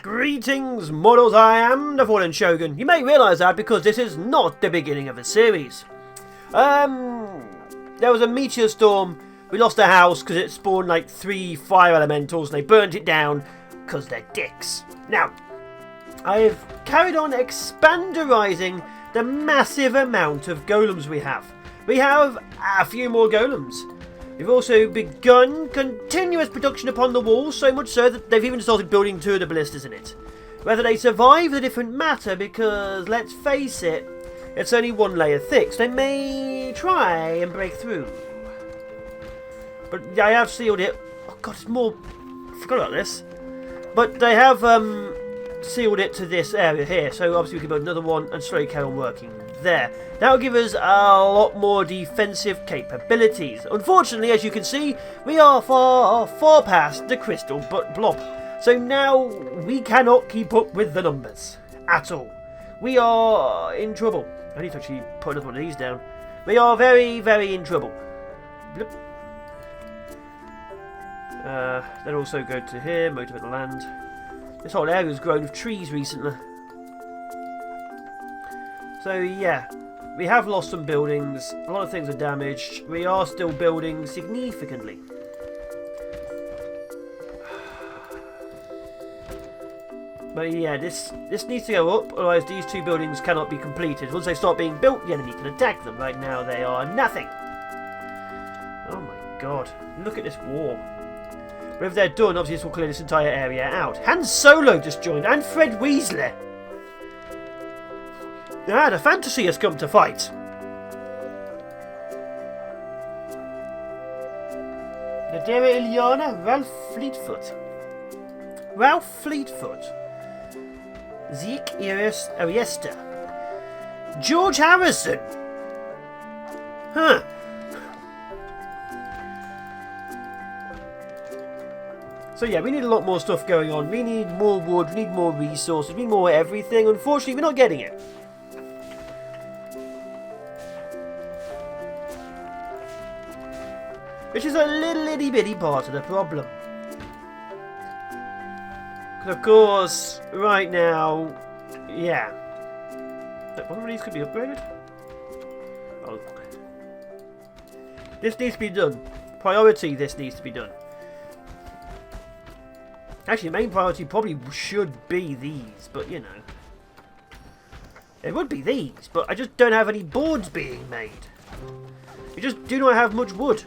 Greetings, mortals, I am the FallenShogun. You may realise that because this is not the beginning of a series. There was a meteor storm. We lost a house because it spawned like 3 fire elementals and they burnt it down because they're dicks. Now, I've carried on expanderising the massive amount of golems we have. We have a few more golems. We've also begun continuous production upon the walls, so much so that they've even started building 2 of the ballistas in it. Whether they survive is a different matter because, let's face it, it's only 1 layer thick, so they may try and break through. But I have sealed it. Oh god, it's more... I forgot about this. But they have sealed it to this area here, so obviously we can build another one and slowly carry on working there. That will give us a lot more defensive capabilities. Unfortunately, as you can see, we are far past the crystal blob. So now we cannot keep up with the numbers at all. We are in trouble. I need to actually put another one of these down. We are very, very in trouble. Blip. Then also go to here, motivate the land. This whole area has grown with trees recently. So yeah, we have lost some buildings, a lot of things are damaged, we are still building significantly. But yeah, this needs to go up, otherwise these 2 buildings cannot be completed. Once they start being built, the enemy can attack them. Right now they are nothing. Oh my god, look at this wall. But if they're done, obviously this will clear this entire area out. Han Solo just joined, and Fred Weasley. Ah, the fantasy has come to fight. Nadira Ilyana, Ralph Fleetfoot. Ralph Fleetfoot. Zeke Ariesta. George Harrison. Huh. So yeah, we need a lot more stuff going on. We need more wood, we need more resources, we need more everything. Unfortunately, we're not getting it. Which is a little itty bitty part of the problem. Because of course, right now, yeah. One of these could be upgraded. Oh. This needs to be done. Priority, this needs to be done. Actually, main priority probably should be these, but you know. It would be these, but I just don't have any boards being made. We just do not have much wood.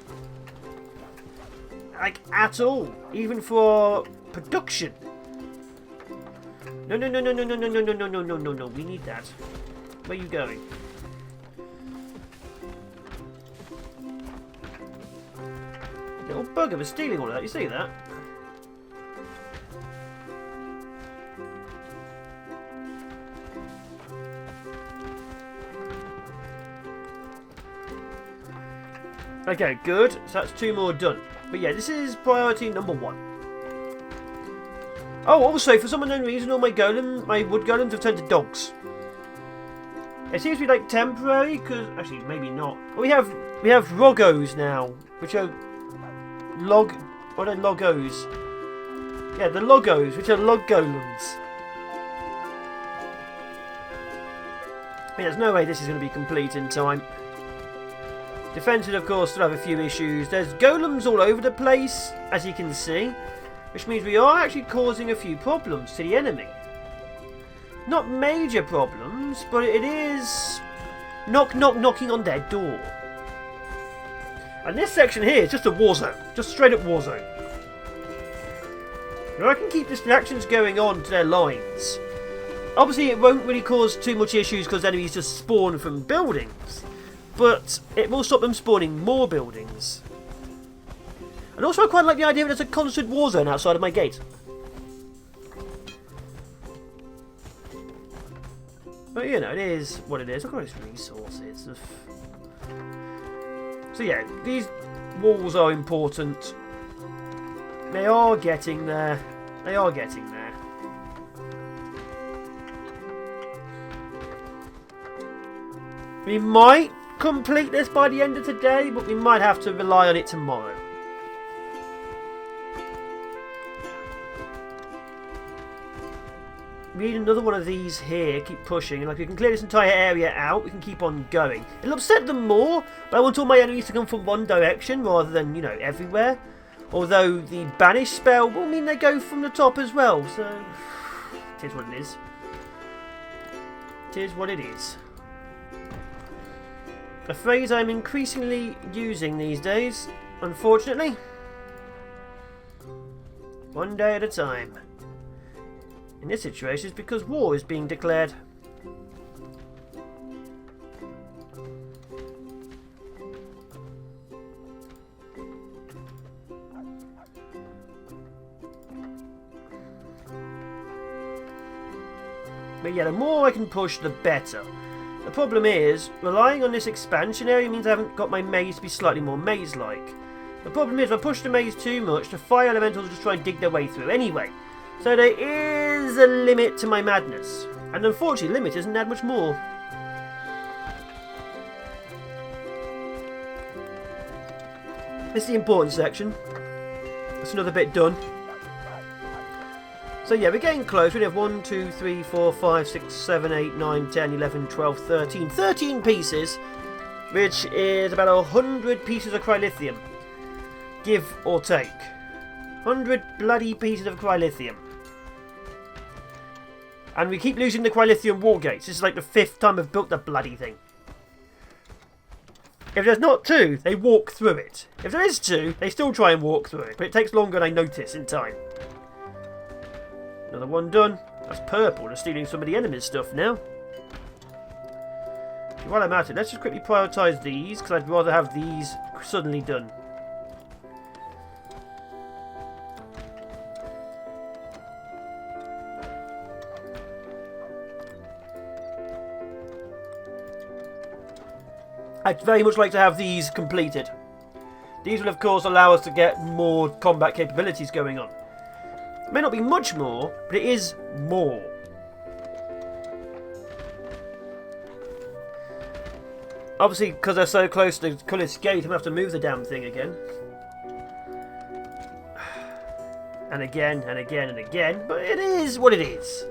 Like, at all. Even for production. No. We need that. Where are you going? Little bugger was stealing all of that. You see that? Okay, good. So that's 2 more done. But yeah, this is priority number 1. Oh, also, for some unknown reason, all my wood golems have turned to dogs. It seems to be like temporary, because actually maybe not. We have Rogos now, which are what are Logos? Yeah, the Logos, which are log golems. Yeah, there's no way this is going to be complete in time. Defensive, of course, still have a few issues. There's golems all over the place, as you can see, which means we are actually causing a few problems to the enemy. Not major problems, but it is knocking on their door. And this section here is just a war zone, just straight up war zone. Now I can keep distractions going on to their lines. Obviously, it won't really cause too much issues because enemies just spawn from buildings. But it will stop them spawning more buildings. And also I quite like the idea that there's a constant war zone outside of my gate. But you know, it is what it is. Look at all these resources. So yeah, these walls are important. They are getting there. They are getting there. We might complete this by the end of today, but we might have to rely on it tomorrow. we need another one of these here. Keep pushing. And like, we can clear this entire area out. We can keep on going. It'll upset them more, but I want all my enemies to come from one direction rather than, you know, everywhere. Although the banish spell will mean they go from the top as well. So, it is what it is. It is what it is. A phrase I'm increasingly using these days, unfortunately. One day at a time. In this situation, it's because war is being declared. But yeah, the more I can push, the better. The problem is, relying on this expansion area means I haven't got my maze to be slightly more maze-like. The problem is, if I push the maze too much, the fire elementals will just try and dig their way through anyway. So there is a limit to my madness. And unfortunately, the limit isn't that much more. This is the important section. That's another bit done. So yeah, we're getting close. We have 1, 2, 3, 4, 5, 6, 7, 8, 9, 10, 11, 12, 13. 13 pieces, which is about 100 pieces of cryolithium. Give or take. 100 bloody pieces of cryolithium. And we keep losing the cryolithium war gates. This is like the 5th time I've built the bloody thing. If there's not 2, they walk through it. If there is 2, they still try and walk through it. But it takes longer than I notice in time. Another one done. That's purple. They're stealing some of the enemy's stuff now. While I'm at it, let's just quickly prioritise these, because I'd rather have these suddenly done. I'd very much like to have these completed. These will of course allow us to get more combat capabilities going on. It may not be much more, but it is more. Obviously, because they're so close to the Cullis Gate, I'm going to have to move the damn thing again. And again, and again, and again. But it is what it is.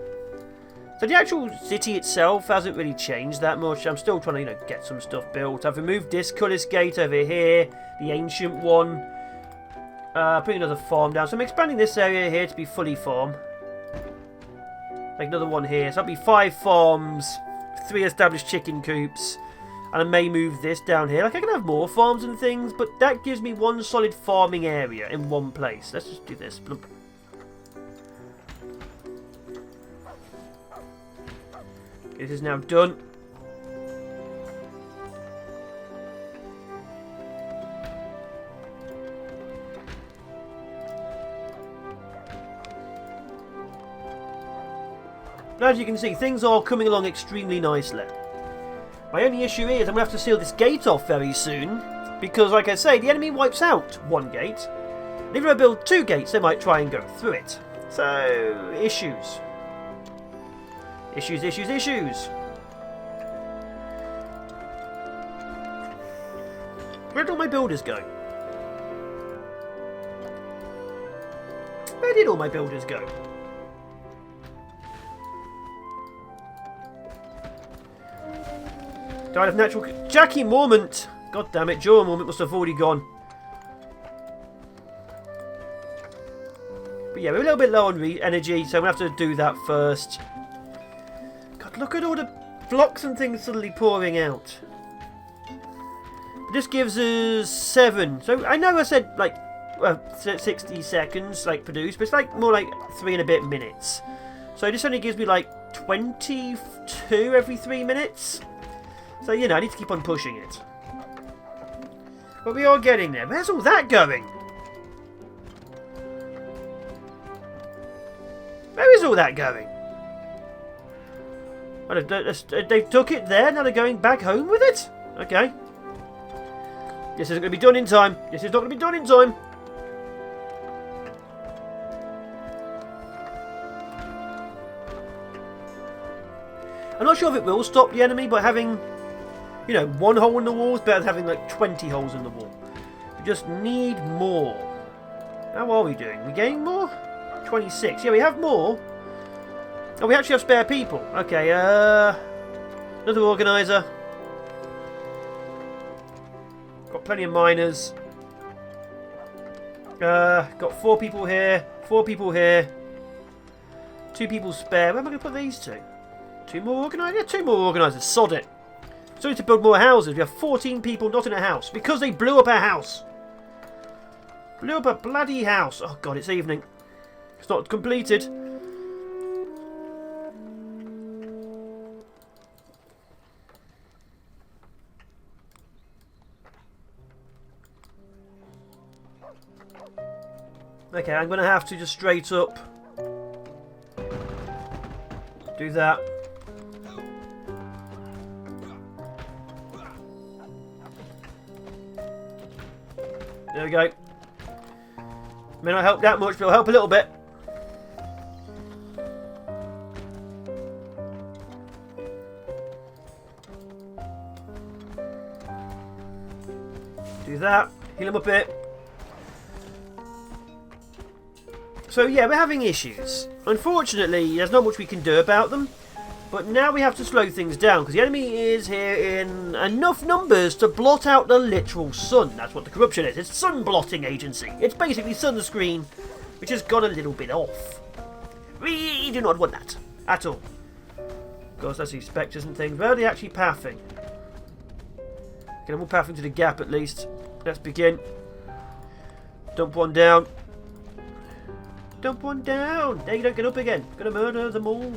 So the actual city itself hasn't really changed that much. I'm still trying to, you know, get some stuff built. I've removed this Cullis Gate over here, the ancient one. Putting another farm down. So I'm expanding this area here to be fully farm. Like another one here. So that'll be 5 farms, 3 established chicken coops. And I may move this down here. Like I can have more farms and things, but that gives me one solid farming area in one place. Let's just do this. Bloop. This is now done. But as you can see, things are coming along extremely nicely. My only issue is I'm going to have to seal this gate off very soon, because like I say, the enemy wipes out one gate. And if I build 2 gates, they might try and go through it. So, issues. Issues, issues, issues. Where did all my builders go? Where did all my builders go? Died of natural... Jackie Mormont! God damn it, Joe Mormont must have already gone. But yeah, we're a little bit low on energy, so I'm going to have to do that first. God, look at all the blocks and things suddenly pouring out. But this gives us 7. So I know I said, like, 60 seconds, like, produced, but it's like more like 3 and a bit minutes. So this only gives me, like, 22 every 3 minutes. So, you know, I need to keep on pushing it. But we are getting there. Where's all that going? Where is all that going? Oh, they took it there, now they're going back home with it? Okay. This isn't going to be done in time. This is not going to be done in time. I'm not sure if it will stop the enemy by having... You know, 1 hole in the wall is better than having like 20 holes in the wall. We just need more. How are we doing? We getting more? 26. Yeah, we have more. Oh, we actually have spare people. Okay, another organizer. Got plenty of miners. Got 4 people here. 4 people here. 2 people spare. Where am I going to put these two? 2 more organisers? Yeah, 2 more organisers. Sod it. So we need to build more houses. We have 14 people not in a house. Because they blew up our house. Blew up a bloody house. Oh god, it's evening. It's not completed. Okay, I'm going to have to just straight up do that. There we go. May not help that much, but it'll help a little bit. Do that. Heal him a bit. So yeah, we're having issues. Unfortunately, there's not much we can do about them. But now we have to slow things down, because the enemy is here in enough numbers to blot out the literal sun. That's what the corruption is. It's sun blotting agency. It's basically sunscreen, which has gone a little bit off. We do not want that at all. Of course, that's these spectres and things. Where are they actually pathing? Okay, I'm all pathing to the gap at least. Let's begin. Dump one down. Dump one down. There you don't get up again. Gonna murder them all.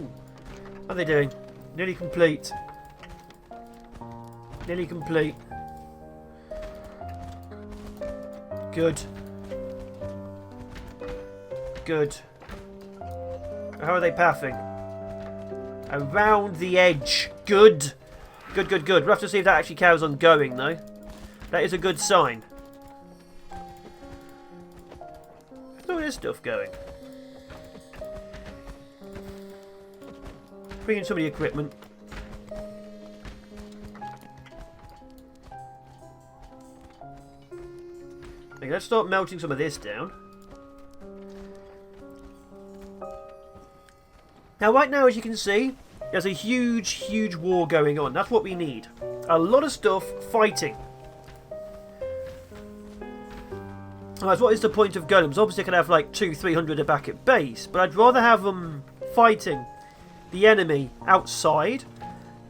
How are they doing? Nearly complete. Nearly complete. Good. Good. How are they pathing? Around the edge. Good. Good, good, good. We'll have to see if that actually carries on going, though. That is a good sign. Look at this stuff going. Bring in some of the equipment. Okay, let's start melting some of this down. Now, right now, as you can see, there's a huge, huge war going on. That's what we need. A lot of stuff fighting. Otherwise, what is the point of golems? Obviously, I can have like 200-300 back at base, but I'd rather have them fighting the enemy outside.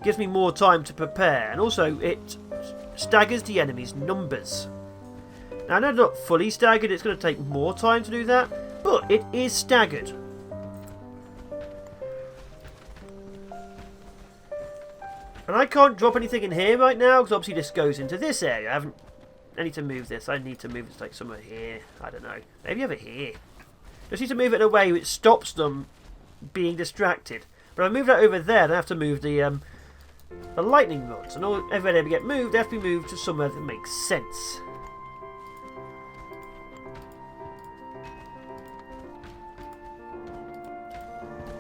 Gives me more time to prepare, and also it staggers the enemy's numbers. Now, I know not fully staggered, it's going to take more time to do that, but it is staggered. And I can't drop anything in here right now, because obviously this goes into this area. I need to move this. I need to move it like somewhere here. I don't know. Maybe over here. Just need to move it in a way which stops them being distracted. But if I move that over there, then I have to move the lightning rods. And everywhere they get moved, they have to be moved to somewhere that makes sense.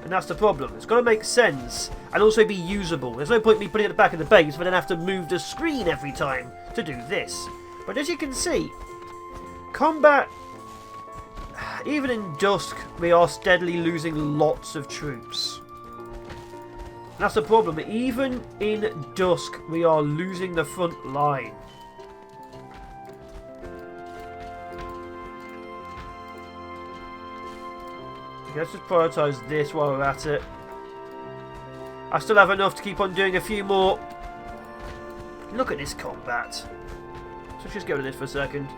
And that's the problem. It's got to make sense and also be usable. There's no point in me putting it at the back of the base if I then have to move the screen every time to do this. But as you can see, combat, even in dusk, we are steadily losing lots of troops. And that's the problem. Even in dusk, we are losing the front line. Okay, let's just prioritise this while we're at it. I still have enough to keep on doing a few more. Look at this combat. So let's just go to this for a second.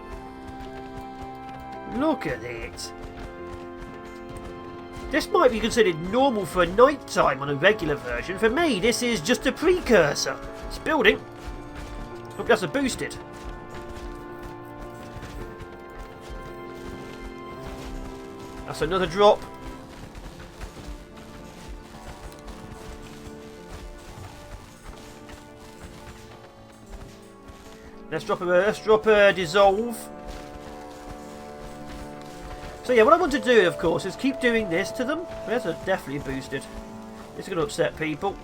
Look at it. This might be considered normal for night time on a regular version. For me, this is just a precursor. It's building. Look, that's a boosted. That's another drop. Let's drop a dissolve. So yeah, what I want to do, of course, is keep doing this to them. There's a definitely boosted. This is going to upset people.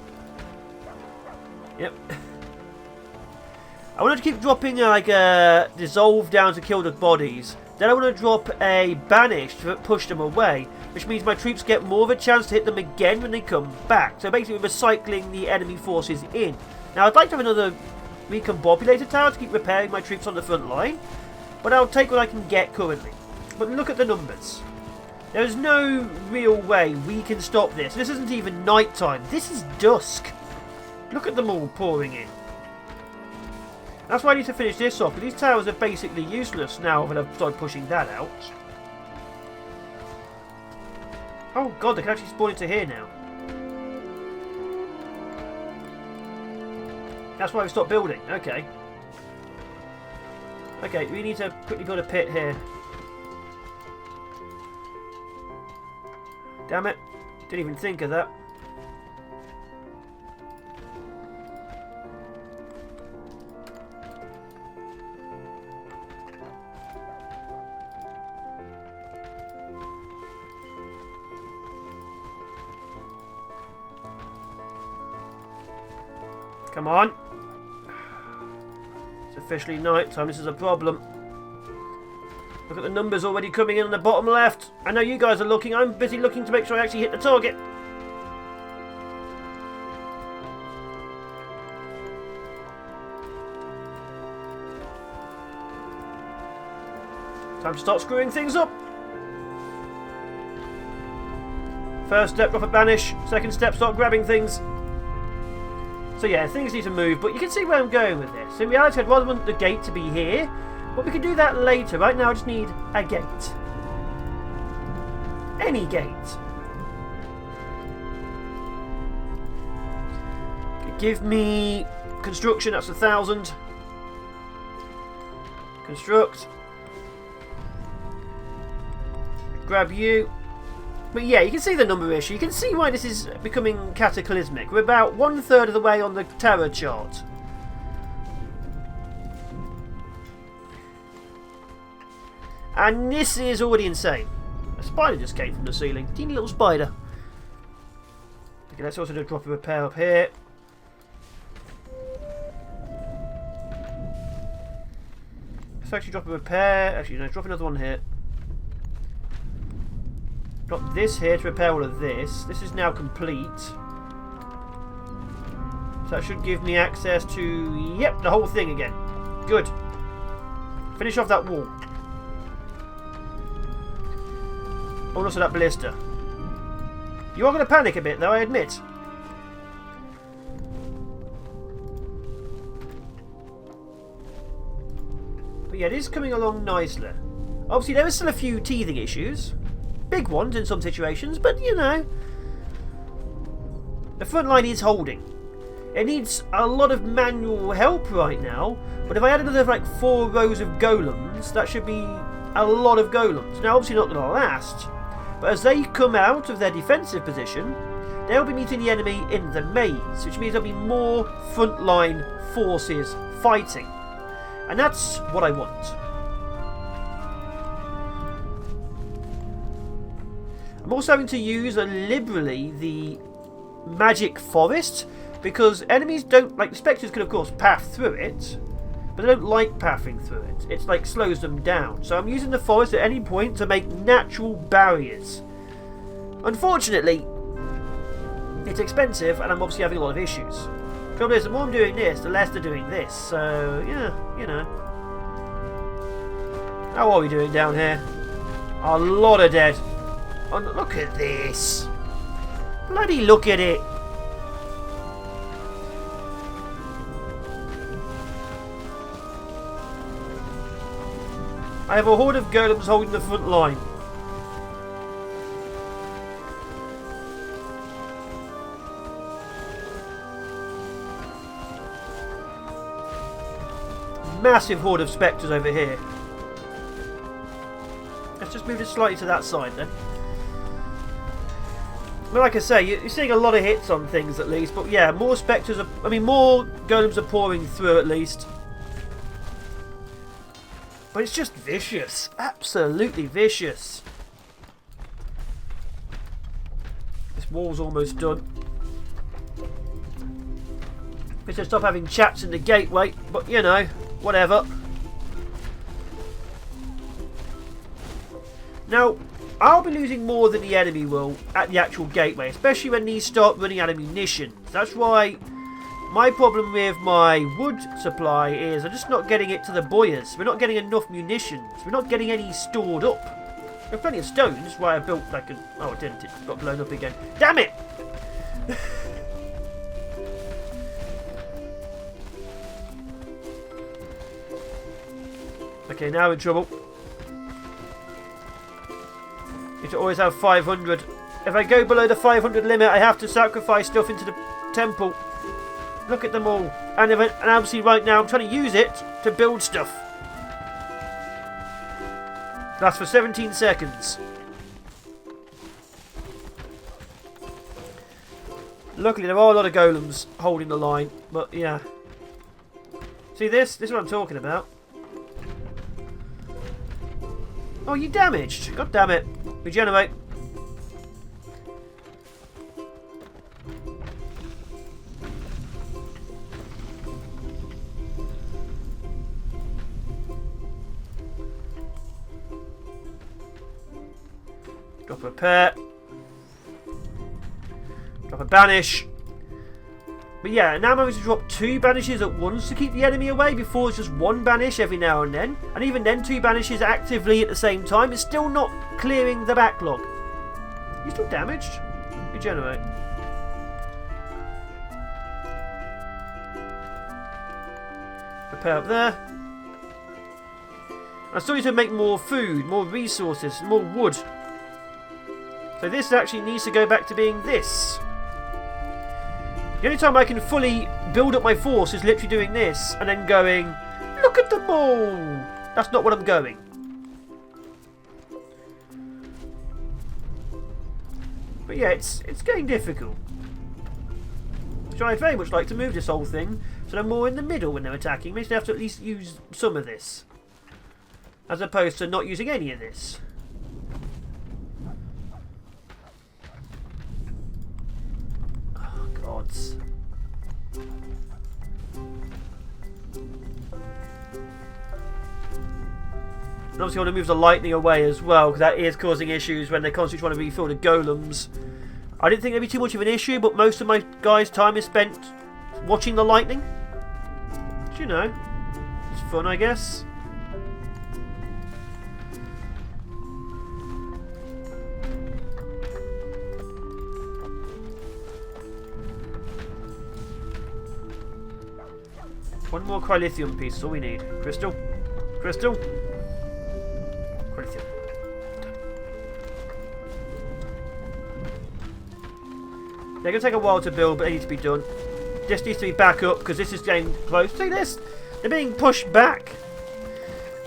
Yep. I want to keep dropping like a dissolve down to kill the bodies. Then I want to drop a banish to push them away. which means my troops get more of a chance to hit them again when they come back. So basically we're recycling the enemy forces in. Now I'd like to have another recombobulator tower to keep repairing my troops on the front line, but I'll take what I can get currently. But look at the numbers. There is no real way we can stop this. This isn't even night time. This is dusk. Look at them all pouring in. That's why I need to finish this off, because these towers are basically useless now when I've started pushing that out. Oh god, they can actually spawn into here now. That's why we stopped building. Okay. Okay, we need to quickly build a pit here. Damn it. Didn't even think of that. Come on. It's officially night time. This is a problem. Look at the numbers already coming in on the bottom left. I know you guys are looking. I'm busy looking to make sure I actually hit the target. Time to start screwing things up. First step, drop a banish. Second step, start grabbing things. So yeah, things need to move, but you can see where I'm going with this. In reality, I'd rather want the gate to be here, but we can do that later. Right now, I just need a gate. Any gate. Give me construction, that's 1,000. Construct. Grab you. But yeah, you can see the number issue. You can see why this is becoming cataclysmic. We're about 1/3 of the way on the terror chart. And this is already insane. A spider just came from the ceiling. Teeny little spider. Okay, let's also do a drop a repair up here. Let's actually drop a repair. Actually, no, drop another one here. Drop this here to repair all of this. This is now complete. So that should give me access to, yep, the whole thing again. Good. Finish off that wall. Oh, also that ballista. You are going to panic a bit, though, I admit. But yeah, it is coming along nicely. Obviously, there are still a few teething issues. Big ones in some situations, but you know. The front line is holding. It needs a lot of manual help right now, but if I add another like 4 rows of golems, that should be a lot of golems. Now, obviously not going to last, but as they come out of their defensive position, they'll be meeting the enemy in the maze, which means there'll be more frontline forces fighting. And that's what I want. I'm also having to use liberally the magic forest, because enemies don't, like the spectres can of course path through it, but they don't like pathing through it. It's like slows them down. So I'm using the forest at any point to make natural barriers. Unfortunately, it's expensive and I'm obviously having a lot of issues. The trouble is, the more I'm doing this, the less they're doing this. So yeah, you know. How are we doing down here? A lot of dead. Oh, look at this. Bloody look at it. I have a horde of golems holding the front line. Massive horde of spectres over here. Let's just move it slightly to that side then. But like I say, you're seeing a lot of hits on things at least. But yeah, more spectres are... I mean, more golems are pouring through at least. But it's just vicious. Absolutely vicious. This wall's almost done. We should stop having chats in the gateway. But, you know, whatever. Now, I'll be losing more than the enemy will at the actual gateway, especially when these start running out of munitions. That's why my problem with my wood supply is I'm just not getting it to the boyers. We're not getting enough munitions. We're not getting any stored up. There's plenty of stones. That's why I built like a... Oh, it didn't. It got blown up again. Damn it! Okay, now in trouble. You should always have 500. If I go below the 500 limit, I have to sacrifice stuff into the temple. Look at them all. And obviously right now I'm trying to use it to build stuff. That's for 17 seconds. Luckily there are a lot of golems holding the line. But yeah. See this? This is what I'm talking about. Oh, you damaged. God damn it. Regenerate. Drop a repair. Drop a banish. But yeah, now I'm having to drop 2 banishes at once to keep the enemy away before it's just 1 banish every now and then. And even then 2 banishes actively at the same time. It's still not clearing the backlog. You're still damaged. Regenerate. Repair up there. I still need to make more food, more resources, more wood. So this actually needs to go back to being this. The only time I can fully build up my force is literally doing this and then going, look at them all! That's not what I'm going. But yeah, it's getting difficult. So I'd very much like to move this whole thing so they're more in the middle when they're attacking. Maybe they have to at least use some of this. As opposed to not using any of this. Gods. And obviously I want to move the lightning away as well, because that is causing issues when they're constantly trying to refill the golems. I didn't think it'd be too much of an issue, but most of my guys' time is spent watching the lightning. But, you know, it's fun, I guess. One more cryolithium piece is all we need. Crystal. Crystal. Cryolithium. They're going to take a while to build, but they need to be done. This needs to be back up because this is getting close. See this? They're being pushed back.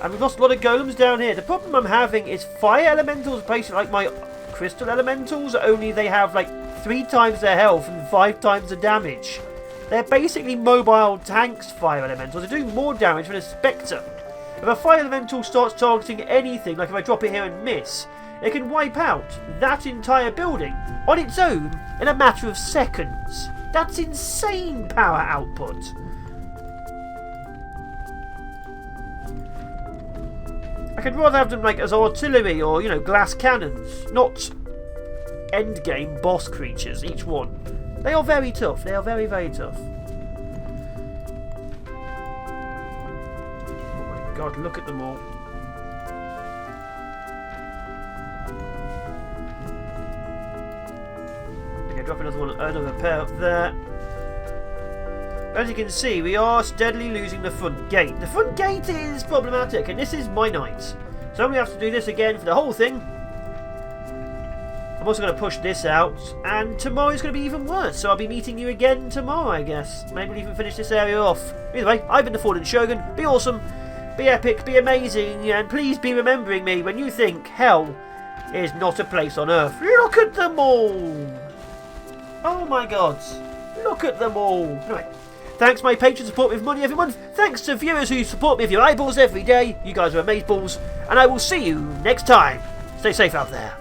And we've lost a lot of golems down here. The problem I'm having is fire elementals, basically like my crystal elementals, only they have like 3 times their health and 5 times the damage. They're basically mobile tanks, fire elementals. They do more damage than a spectre. If a fire elemental starts targeting anything, like if I drop it here and miss, it can wipe out that entire building on its own in a matter of seconds. That's insane power output. I could rather have them like as artillery or, you know, glass cannons, not endgame boss creatures, each one. They are very tough. They are very, very tough. Oh my god, look at them all. Okay, drop another pair up there. As you can see, we are steadily losing the front gate. The front gate is problematic, and this is my night. So I'm going to have to do this again for the whole thing. I'm also going to push this out, and tomorrow's going to be even worse, so I'll be meeting you again tomorrow, I guess. Maybe we'll even finish this area off. Either way, I've been the FallenShogun. Be awesome, be epic, be amazing, and please be remembering me when you think hell is not a place on earth. Look at them all! Oh my god, look at them all. Anyway, thanks my patrons support me with money every month. Thanks to viewers who support me with your eyeballs every day. You guys are amazeballs, and I will see you next time. Stay safe out there.